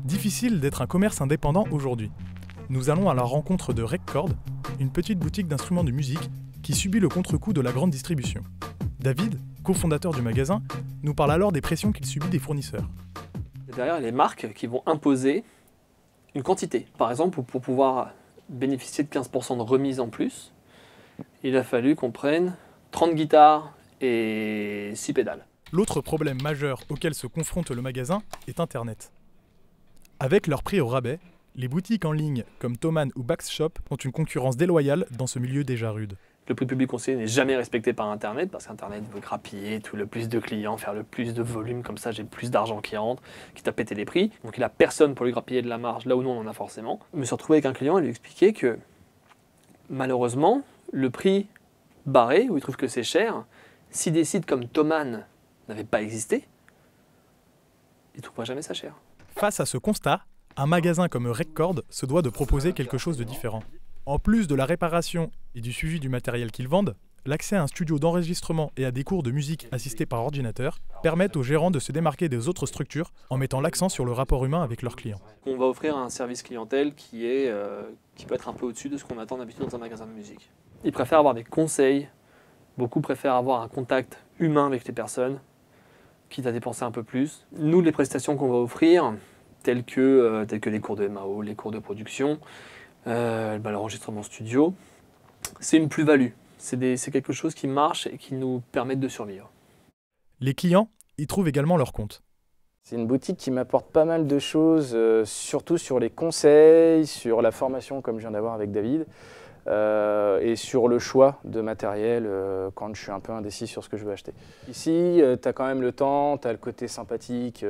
Difficile d'être un commerce indépendant aujourd'hui. Nous allons à la rencontre de Reccord, une petite boutique d'instruments de musique qui subit le contre-coup de la grande distribution. David, cofondateur du magasin, nous parle alors des pressions qu'il subit des fournisseurs. Derrière, les marques qui vont imposer une quantité. Par exemple, pour pouvoir bénéficier de 15% de remise en plus, il a fallu qu'on prenne 30 guitares et 6 pédales. L'autre problème majeur auquel se confronte le magasin est Internet. Avec leur prix au rabais, les boutiques en ligne comme Thomann ou Baxshop ont une concurrence déloyale dans ce milieu déjà rude. Le prix public conseillé n'est jamais respecté par Internet parce qu'Internet veut grappiller tout le plus de clients, faire le plus de volume, comme ça j'ai plus d'argent qui rentre, quitte à péter les prix. Donc il n'a personne pour lui grappiller de la marge, là où nous on en a forcément. Je me suis retrouvé avec un client et lui expliquer que malheureusement, le prix barré, où il trouve que c'est cher, si des sites comme Thomann n'avaient pas existé, il ne trouvera jamais ça cher. Face à ce constat, un magasin comme Reccord se doit de proposer quelque chose de différent. En plus de la réparation et du suivi du matériel qu'ils vendent, l'accès à un studio d'enregistrement et à des cours de musique assistés par ordinateur permettent aux gérants de se démarquer des autres structures en mettant l'accent sur le rapport humain avec leurs clients. On va offrir un service clientèle qui peut être un peu au-dessus de ce qu'on attend d'habitude dans un magasin de musique. Ils préfèrent avoir des conseils, beaucoup préfèrent avoir un contact humain avec les personnes, quitte à dépenser un peu plus. Nous, les prestations qu'on va offrir, telles que les cours de MAO, les cours de production, l'enregistrement studio, c'est une plus-value. C'est quelque chose qui marche et qui nous permet de survivre. Les clients y trouvent également leur compte. C'est une boutique qui m'apporte pas mal de choses, surtout sur les conseils, sur la formation comme je viens d'avoir avec David, et sur le choix de matériel quand je suis un peu indécis sur ce que je veux acheter. Ici, tu as quand même le temps, tu as le côté sympathique,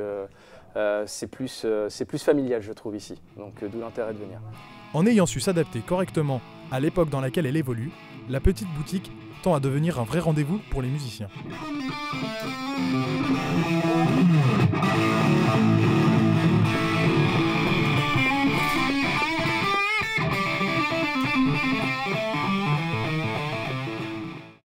c'est plus familial je trouve ici, donc d'où l'intérêt de venir. En ayant su s'adapter correctement à l'époque dans laquelle elle évolue, la petite boutique tend à devenir un vrai rendez-vous pour les musiciens.